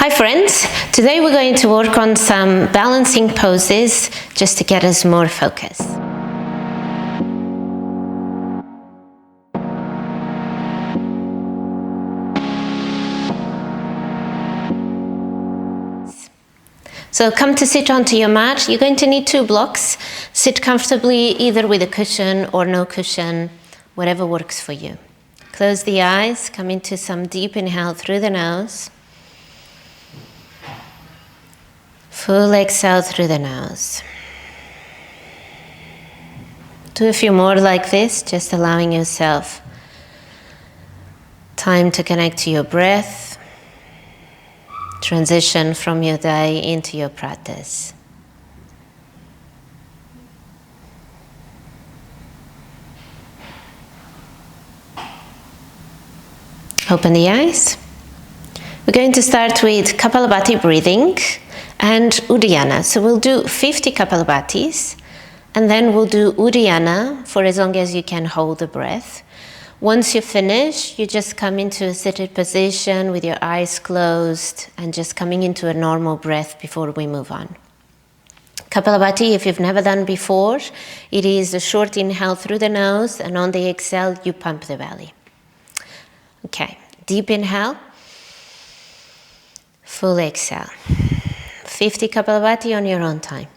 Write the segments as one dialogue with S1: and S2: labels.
S1: Hi friends, today we're going to work on some balancing poses just to get us more focus. So come to sit onto your mat. You're going to need 2 blocks. Sit comfortably either with a cushion or no cushion, whatever works for you. Close the eyes, come into some deep inhale through the nose. Full exhale through the nose. Do a few more like this, just allowing yourself time to connect to your breath. Transition from your day into your practice. Open the eyes. We're going to start with Kapalabhati breathing and Uddiyana. So we'll do 50 Kapalabhatis and then we'll do Uddiyana for as long as you can hold the breath. Once you finish, you just come into a seated position with your eyes closed and just coming into a normal breath before we move on. Kapalabhati, if you've never done before, it is a short inhale through the nose and on the exhale you pump the belly. Okay, deep inhale, full exhale. 50 Kapalabhati on your own time.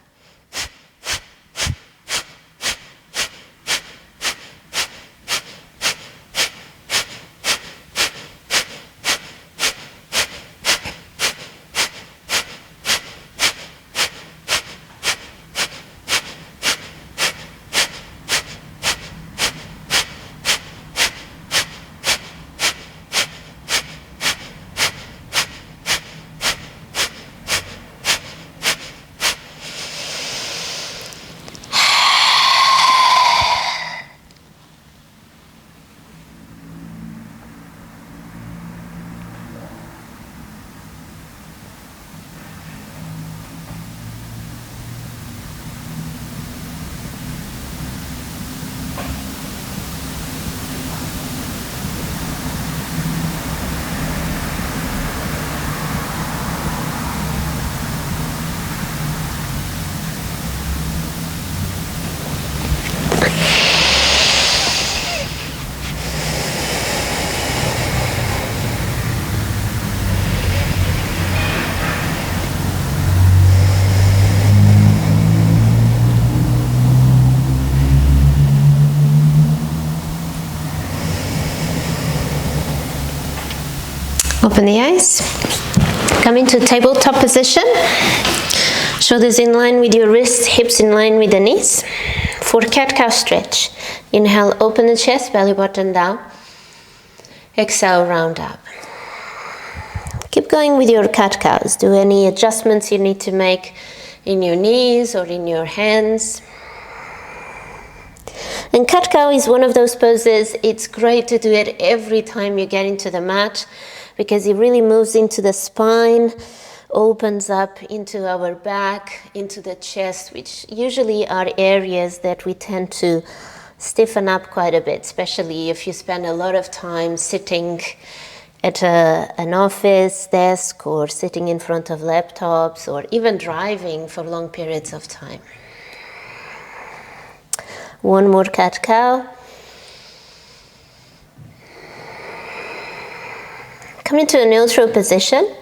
S1: Open the eyes. Come into tabletop position. Shoulders in line with your wrists, hips in line with the knees. For cat-cow stretch. Inhale, open the chest, belly button down. Exhale, round up. Keep going with your cat-cows. Do any adjustments you need to make in your knees or in your hands. And cat-cow is one of those poses, it's great to do it every time you get into the mat because it really moves into the spine, opens up into our back, into the chest, which usually are areas that we tend to stiffen up quite a bit, especially if you spend a lot of time sitting at an office desk or sitting in front of laptops or even driving for long periods of time. One more cat-cow. Come into a neutral position.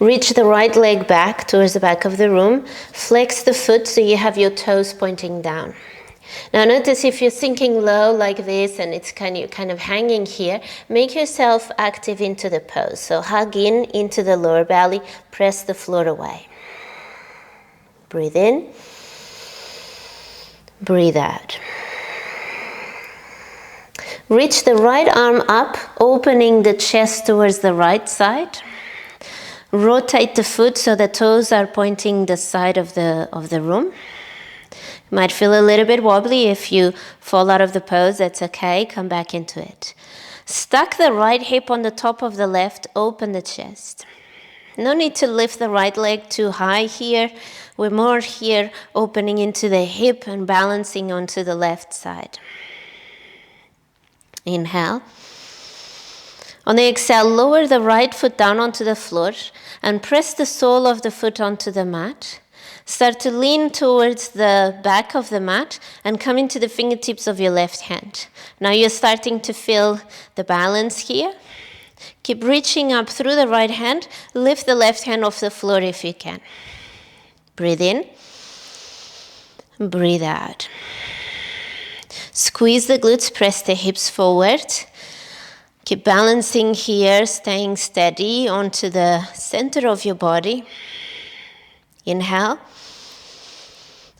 S1: Reach the right leg back towards the back of the room. Flex the foot so you have your toes pointing down. Now notice if you're sinking low like this and it's kind of hanging here, make yourself active into the pose. So hug in into the lower belly, press the floor away. Breathe in. Breathe out. Reach the right arm up, opening the chest towards the right side. Rotate the foot so the toes are pointing the side of the room. You might feel a little bit wobbly if you fall out of the pose, that's okay, come back into it. Stuck the right hip on the top of the left, open the chest. No need to lift the right leg too high here. We're more here opening into the hip and balancing onto the left side. Inhale. On the exhale, lower the right foot down onto the floor and press the sole of the foot onto the mat. Start to lean towards the back of the mat and come into the fingertips of your left hand. Now you're starting to feel the balance here. Keep reaching up through the right hand. Lift the left hand off the floor if you can. Breathe in. Breathe out. Squeeze the glutes, press the hips forward. Keep balancing here, staying steady onto the center of your body. Inhale.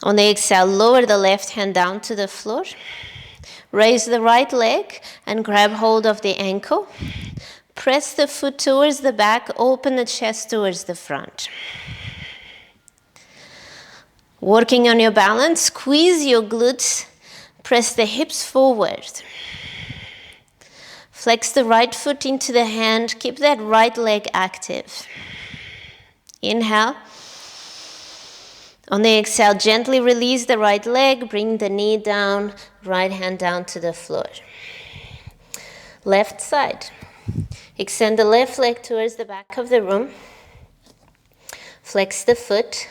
S1: On the exhale, lower the left hand down to the floor. Raise the right leg and grab hold of the ankle. Press the foot towards the back, open the chest towards the front. Working on your balance, squeeze your glutes, press the hips forward. Flex the right foot into the hand, keep that right leg active. Inhale. On the exhale, gently release the right leg, bring the knee down, right hand down to the floor. Left side. Extend the left leg towards the back of the room. Flex the foot.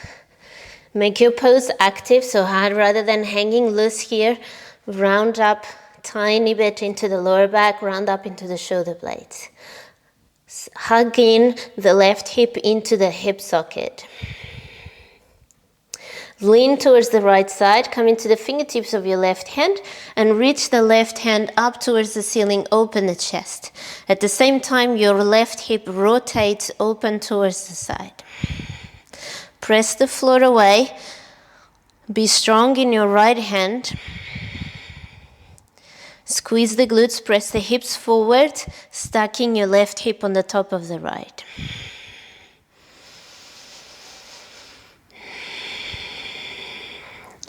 S1: Make your pose active, so hard rather than hanging loose here. Round up tiny bit into the lower back, round up into the shoulder blades. Hug in the left hip into the hip socket. Lean towards the right side, come into the fingertips of your left hand and reach the left hand up towards the ceiling, open the chest. At the same time, your left hip rotates open towards the side. Press the floor away. Be strong in your right hand. Squeeze the glutes, press the hips forward, stacking your left hip on the top of the right.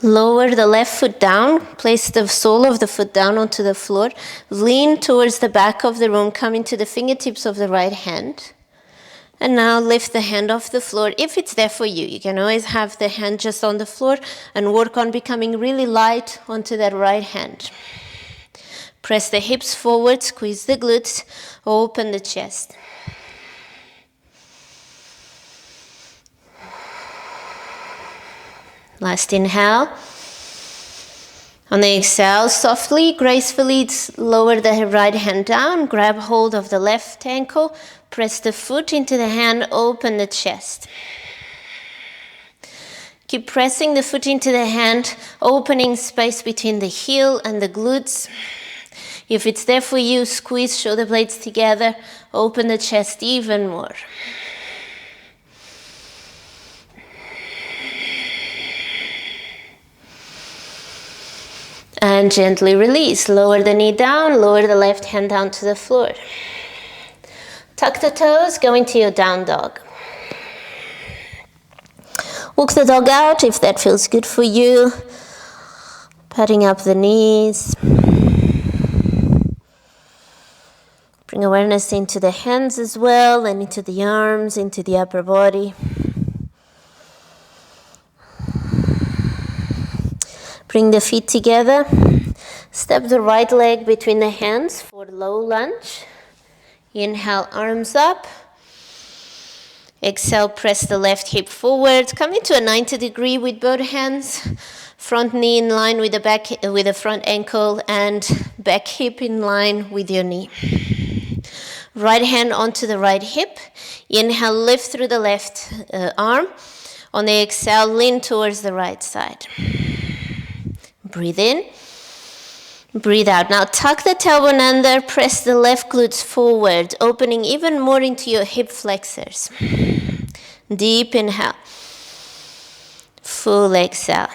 S1: Lower the left foot down, place the sole of the foot down onto the floor, lean towards the back of the room, come into the fingertips of the right hand. And now lift the hand off the floor. If it's there for you, you can always have the hand just on the floor and work on becoming really light onto that right hand. Press the hips forward, squeeze the glutes, open the chest. Last inhale. On the exhale, softly, gracefully lower the right hand down, grab hold of the left ankle, press the foot into the hand, open the chest. Keep pressing the foot into the hand, opening space between the heel and the glutes. If it's there for you, squeeze shoulder blades together, open the chest even more. And gently release. Lower the knee down, lower the left hand down to the floor. Tuck the toes, go into your down dog. Walk the dog out if that feels good for you. Patting up the knees. Bring awareness into the hands as well, and into the arms, into the upper body. Bring the feet together. Step the right leg between the hands for low lunge. Inhale, arms up. Exhale, press the left hip forward. Come into a 90 degree with both hands. Front knee in line with the front ankle, and back hip in line with your knee. Right hand onto the right hip. Inhale, lift through the left arm. On the exhale, lean towards the right side. Breathe in. Breathe out. Now tuck the tailbone under, press the left glutes forward, opening even more into your hip flexors. Deep inhale. Full exhale.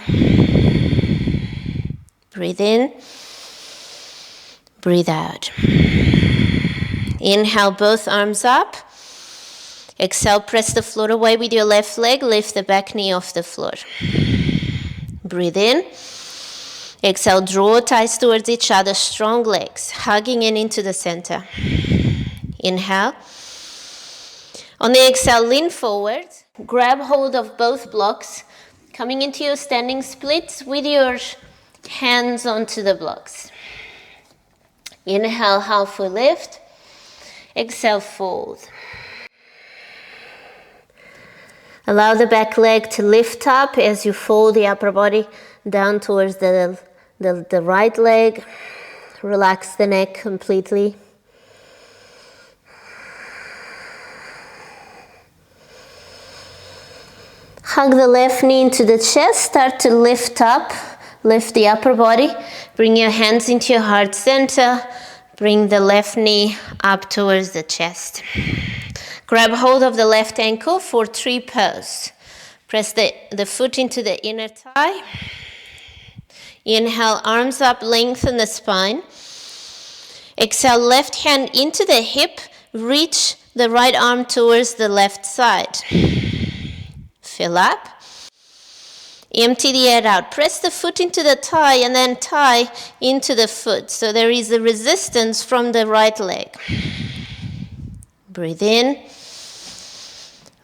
S1: Breathe in. Breathe out. Inhale, both arms up. Exhale, press the floor away with your left leg, lift the back knee off the floor. Breathe in. Exhale, draw thighs towards each other, strong legs, hugging in into the center. Inhale. On the exhale, lean forward, grab hold of both blocks, coming into your standing splits with your hands onto the blocks. Inhale, halfway lift. Exhale, fold. Allow the back leg to lift up as you fold the upper body down towards the right leg. Relax the neck completely. Hug the left knee into the chest. Start to lift up. Lift the upper body. Bring your hands into your heart center. Bring the left knee up towards the chest. Grab hold of the left ankle for tree pose. Press the foot into the inner thigh. Inhale, arms up, lengthen the spine. Exhale, left hand into the hip. Reach the right arm towards the left side. Fill up. Empty the air out. Press the foot into the thigh and then thigh into the foot. So there is a resistance from the right leg. Breathe in.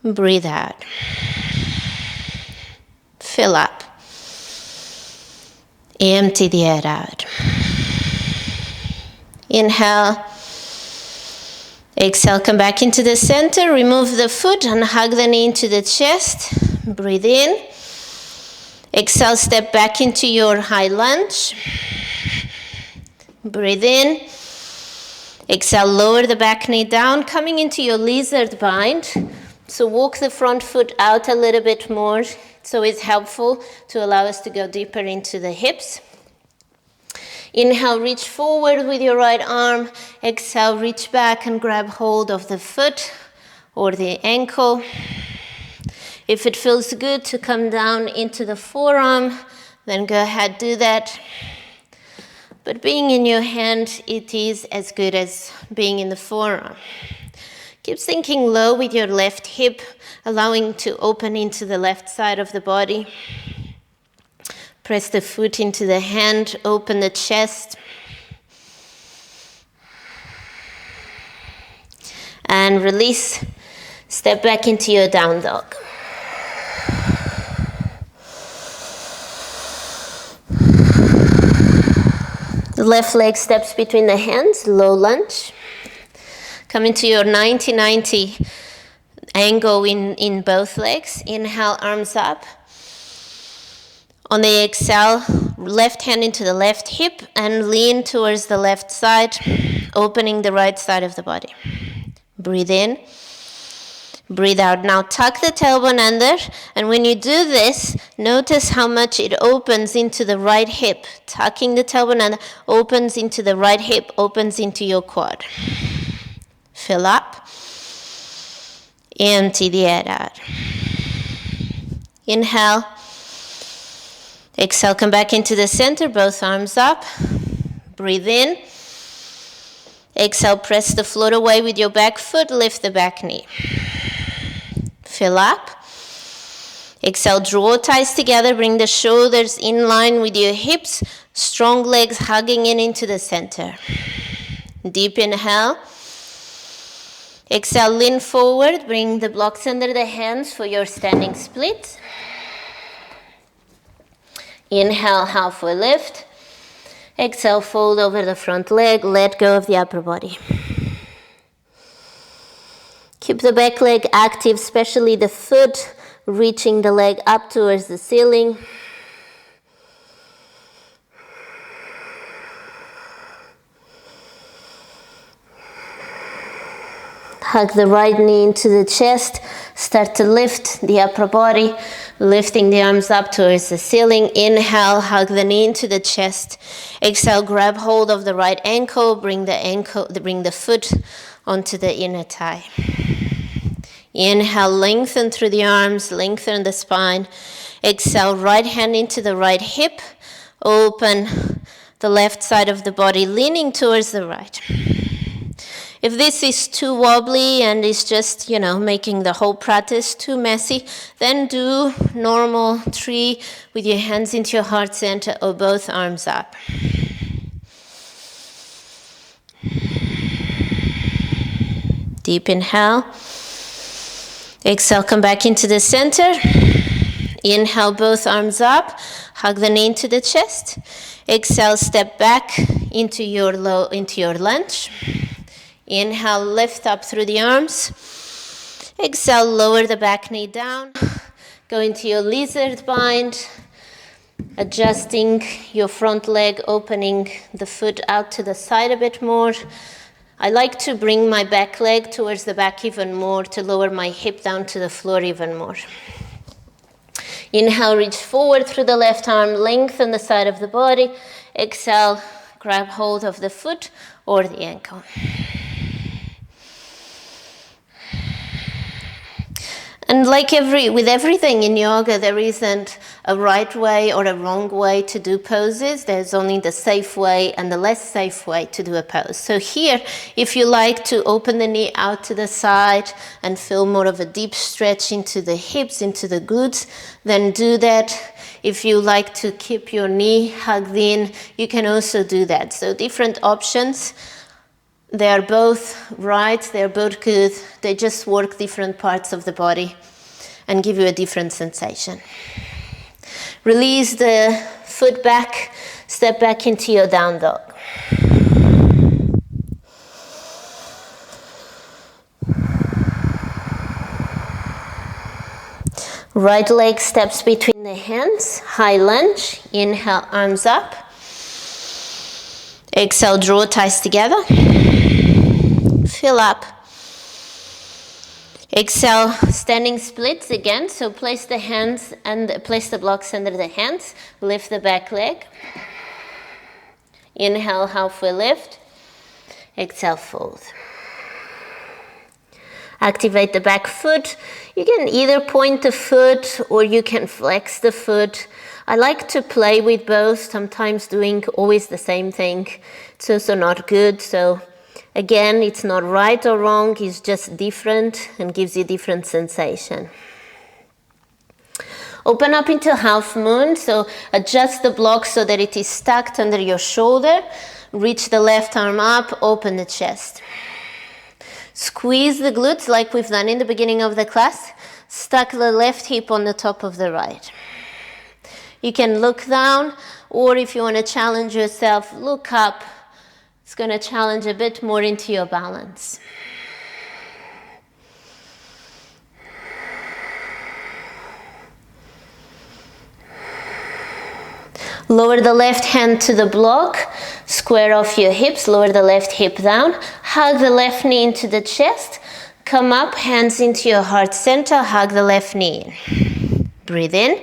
S1: Breathe out. Fill up. Empty the air out. Inhale. Exhale, come back into the center. Remove the foot and hug the knee into the chest. Breathe in. Exhale, step back into your high lunge. Breathe in. Exhale, lower the back knee down, coming into your lizard bind. So walk the front foot out a little bit more. It's always helpful to allow us to go deeper into the hips. Inhale, reach forward with your right arm. Exhale, reach back and grab hold of the foot or the ankle. If it feels good to come down into the forearm, then go ahead, do that. But being in your hand, it is as good as being in the forearm. Keep sinking low with your left hip, allowing to open into the left side of the body. Press the foot into the hand, open the chest. And release. Step back into your down dog. The left leg steps between the hands, low lunge. Come into your 90-90 angle in both legs. Inhale, arms up. On the exhale, left hand into the left hip and lean towards the left side, opening the right side of the body. Breathe in. Breathe out. Now tuck the tailbone under, and when you do this, notice how much it opens into the right hip. Tucking the tailbone under, opens into the right hip, opens into your quad. Fill up. Empty the air out. Inhale. Exhale, come back into the center, both arms up. Breathe in. Exhale, press the floor away with your back foot, lift the back knee. Fill up. Exhale, draw thighs together, bring the shoulders in line with your hips, strong legs hugging in into the center. Deep inhale. Exhale, lean forward, bring the blocks under the hands for your standing split. Inhale, halfway lift. Exhale, fold over the front leg, let go of the upper body. Keep the back leg active, especially the foot, reaching the leg up towards the ceiling. Hug the right knee into the chest. Start to lift the upper body, lifting the arms up towards the ceiling. Inhale, hug the knee into the chest. Exhale, grab hold of the right ankle, bring the foot onto the inner thigh. Inhale, lengthen through the arms, lengthen the spine. Exhale, right hand into the right hip. Open the left side of the body, leaning towards the right. If this is too wobbly and is just, making the whole practice too messy, then do normal tree with your hands into your heart center or both arms up. Deep inhale. Exhale, come back into the center. Inhale, both arms up. Hug the knee into the chest. Exhale, step back into your lunge. Inhale, lift up through the arms. Exhale, lower the back knee down. Go into your lizard bind, adjusting your front leg, opening the foot out to the side a bit more. I like to bring my back leg towards the back even more to lower my hip down to the floor even more. Inhale, reach forward through the left arm, lengthen the side of the body. Exhale, grab hold of the foot or the ankle. And like with everything in yoga, there isn't a right way or a wrong way to do poses. There's only the safe way and the less safe way to do a pose. So here, if you like to open the knee out to the side and feel more of a deep stretch into the hips, into the glutes, then do that. If you like to keep your knee hugged in, you can also do that. So different options. They are both right, they're both good. They just work different parts of the body and give you a different sensation. Release the foot back, step back into your down dog. Right leg steps between the hands, high lunge. Inhale, arms up. Exhale, draw thighs together. Fill up. Exhale, standing splits again. So place the hands and place the blocks under the hands. Lift the back leg. Inhale, halfway lift. Exhale, fold. Activate the back foot. You can either point the foot or you can flex the foot. I like to play with both, sometimes doing always the same thing. It's also not good. So again, it's not right or wrong, it's just different and gives you different sensation. Open up into half moon, so adjust the block so that it is stacked under your shoulder. Reach the left arm up, open the chest. Squeeze the glutes like we've done in the beginning of the class. Stack the left hip on the top of the right. You can look down, or if you want to challenge yourself, look up. It's going to challenge a bit more into your balance. Lower the left hand to the block, square off your hips, lower the left hip down, hug the left knee into the chest, come up, hands into your heart center, hug the left knee in. Breathe in.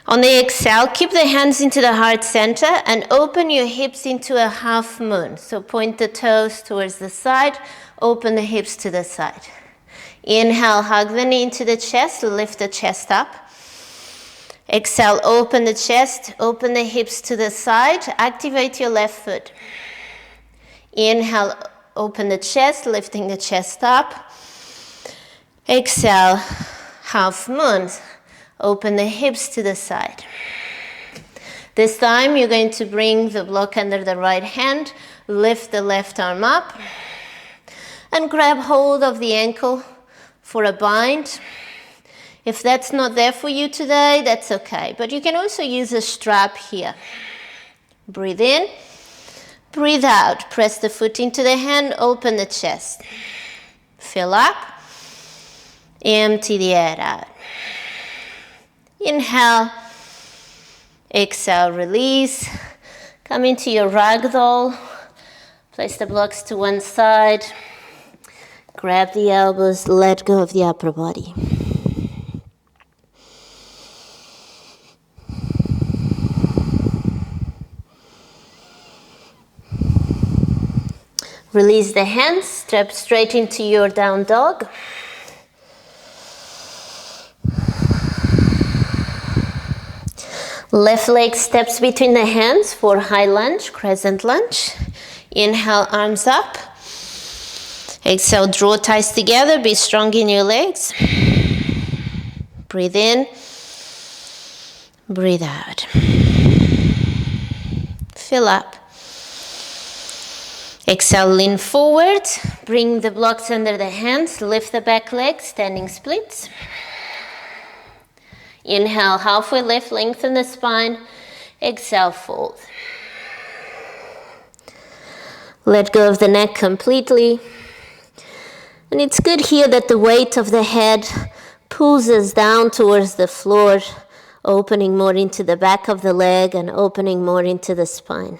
S1: On the exhale, keep the hands into the heart center and open your hips into a half moon. So point the toes towards the side, open the hips to the side. Inhale, hug the knee into the chest, lift the chest up. Exhale, open the chest, open the hips to the side, activate your left foot. Inhale, open the chest, lifting the chest up. Exhale, half moon. Open the hips to the side. This time you're going to bring the block under the right hand, lift the left arm up, and grab hold of the ankle for a bind. If that's not there for you today, that's okay. But you can also use a strap here. Breathe in, breathe out. Press the foot into the hand, open the chest. Fill up, empty the air out. Inhale, exhale, release. Come into your ragdoll. Place the blocks to one side. Grab the elbows, let go of the upper body. Release the hands, step straight into your down dog. Left leg steps between the hands for high lunge, crescent lunge. Inhale, arms up. Exhale, draw thighs together, be strong in your legs. Breathe in, breathe out. Fill up. Exhale, lean forward, bring the blocks under the hands, lift the back leg, standing splits. Inhale, halfway lift, lengthen the spine. Exhale, fold. Let go of the neck completely. And it's good here that the weight of the head pulls us down towards the floor, opening more into the back of the leg and opening more into the spine.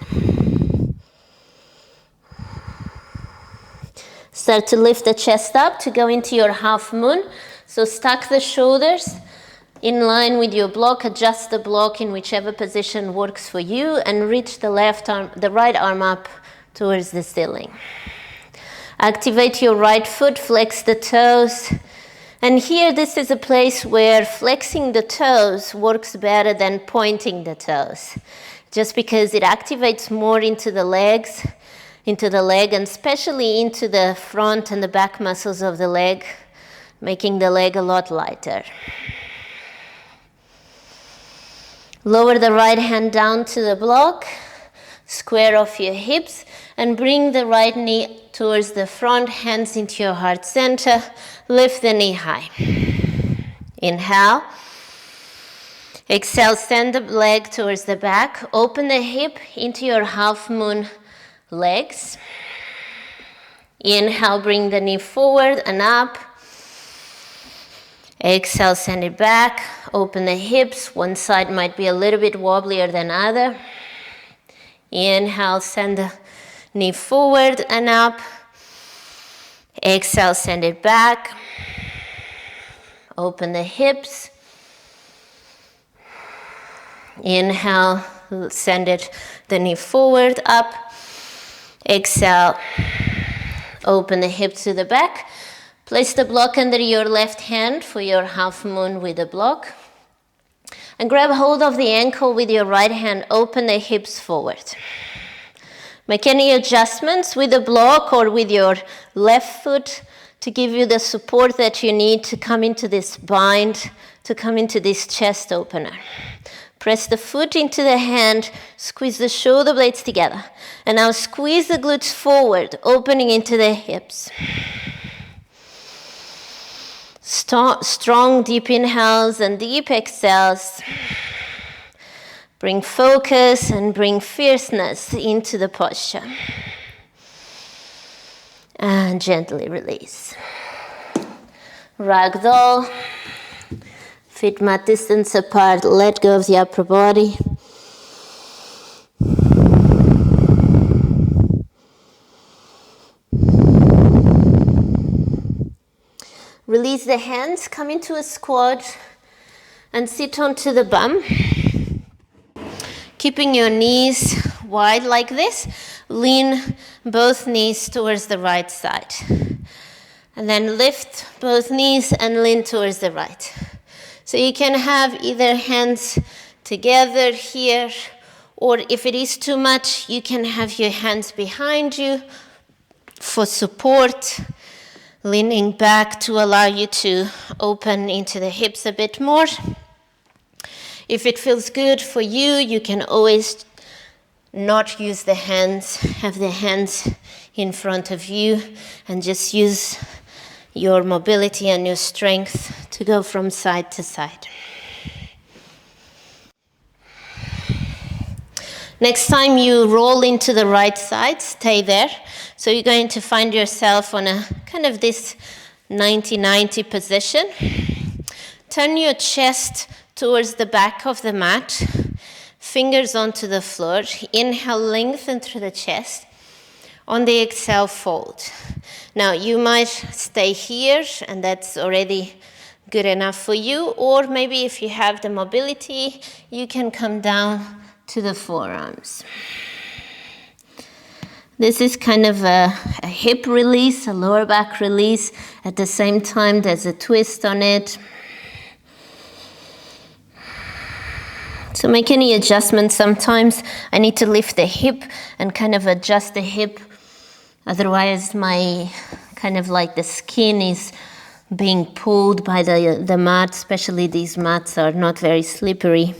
S1: Start to lift the chest up to go into your half moon. So stack the shoulders in line with your block, adjust the block in whichever position works for you, and reach the right arm up towards the ceiling. Activate your right foot, flex the toes. And here, this is a place where flexing the toes works better than pointing the toes, just because it activates more into the legs, into the leg, and especially into the front and the back muscles of the leg, making the leg a lot lighter. Lower the right hand down to the block, square off your hips, and bring the right knee towards the front, hands into your heart center. Lift the knee high. Inhale. Exhale, send the leg towards the back. Open the hip into your half moon legs. Inhale, bring the knee forward and up. Exhale, send it back. Open the hips. One side might be a little bit wobblier than other. Inhale, send the knee forward and up. Exhale, send it back. Open the hips. Inhale, send the knee forward, up. Exhale, open the hips to the back. Place the block under your left hand for your half moon with the block. And grab hold of the ankle with your right hand. Open the hips forward. Make any adjustments with the block or with your left foot to give you the support that you need to come into this bind, to come into this chest opener. Press the foot into the hand, squeeze the shoulder blades together. And now squeeze the glutes forward, opening into the hips. Strong, deep inhales and deep exhales. Bring focus and bring fierceness into the posture. And gently release. Ragdoll. Feet mat distance apart. Let go of the upper body. Release the hands, come into a squat and sit onto the bum. Keeping your knees wide like this, lean both knees towards the right side. And then lift both knees and lean towards the right. So you can have either hands together here, or if it is too much, you can have your hands behind you for support. Leaning back to allow you to open into the hips a bit more. If it feels good for you, you can always not use the hands, have the hands in front of you, and just use your mobility and your strength to go from side to side. Next time you roll into the right side, stay there. So you're going to find yourself on a kind of this 90-90 position. Turn your chest towards the back of the mat, fingers onto the floor. Inhale, lengthen through the chest. On the exhale, fold. Now you might stay here, and that's already good enough for you. Or maybe if you have the mobility, you can come down to the forearms. This is kind of a hip release, a lower back release. At the same time, there's a twist on it. So make any adjustments. Sometimes I need to lift the hip and kind of adjust the hip. Otherwise, my kind of like the skin is being pulled by the mat, especially these mats are not very slippery.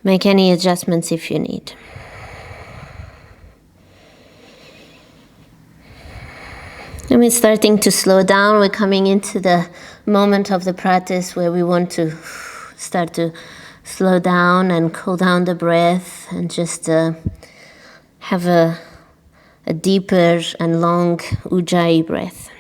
S1: Make any adjustments if you need. And we're starting to slow down. We're coming into the moment of the practice where we want to start to slow down and cool down the breath and just have a a deeper and long Ujjayi breath.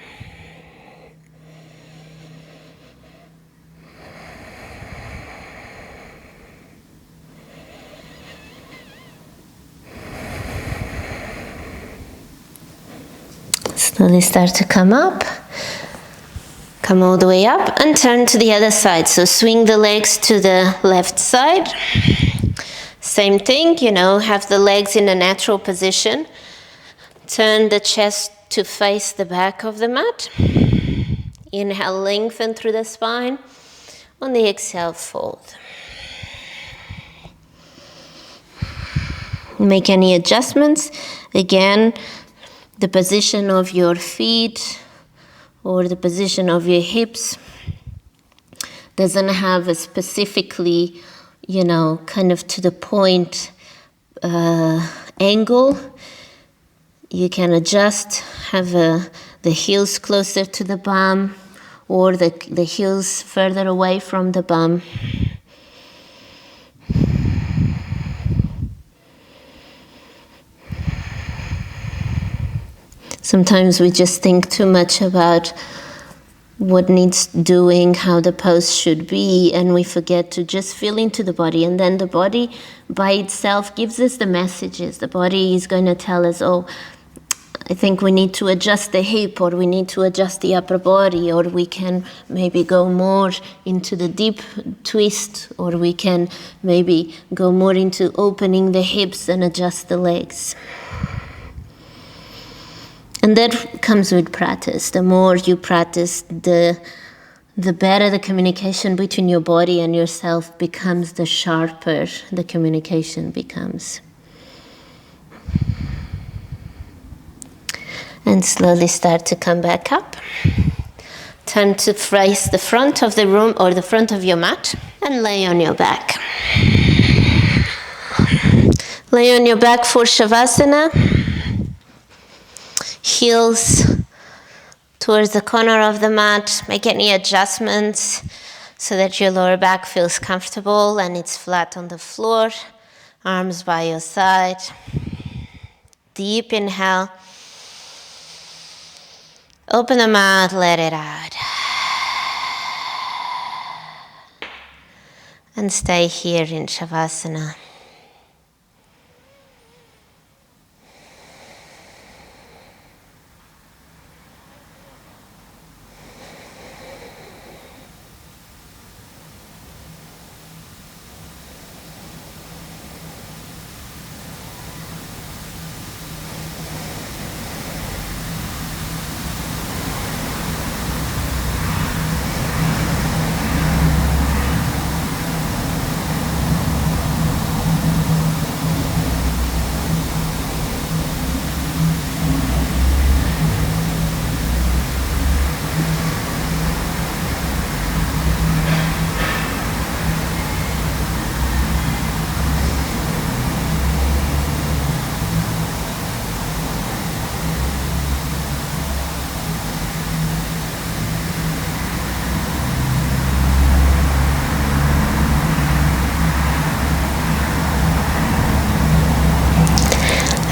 S1: Slowly start to come up. Come all the way up and turn to the other side. So swing the legs to the left side. Same thing, have the legs in a natural position. Turn the chest to face the back of the mat. Inhale, lengthen through the spine. On the exhale, fold. Make any adjustments. Again, the position of your feet or the position of your hips doesn't have a specifically, kind of to the point angle. You can adjust, have the heels closer to the bum or the heels further away from the bum. Sometimes we just think too much about what needs doing, how the pose should be, and we forget to just feel into the body. And then the body by itself gives us the messages. The body is going to tell us, oh, I think we need to adjust the hip, or we need to adjust the upper body, or we can maybe go more into the deep twist, or we can maybe go more into opening the hips and adjust the legs. And that comes with practice. The more you practice, the better the communication between your body and yourself becomes, the sharper the communication becomes. And slowly start to come back up. Turn to face the front of the room or the front of your mat and lay on your back. Lay on your back for Shavasana. Heels towards the corner of the mat. Make any adjustments so that your lower back feels comfortable and it's flat on the floor. Arms by your side. Deep inhale. Open the mouth, let it out. And stay here in Shavasana.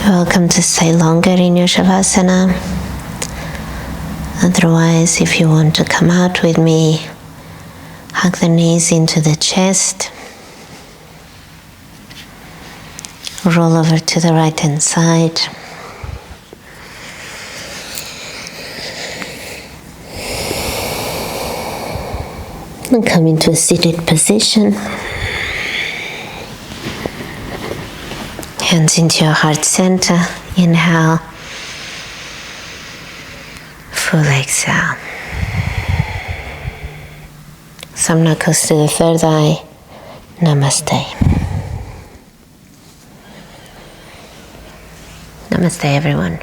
S1: Welcome to stay longer in your Shavasana. Otherwise, if you want to come out with me, hug the knees into the chest. Roll over to the right hand side. And come into a seated position. Hands into your heart center. Inhale. Full exhale. Some knuckles to the third eye. Namaste. Namaste, everyone.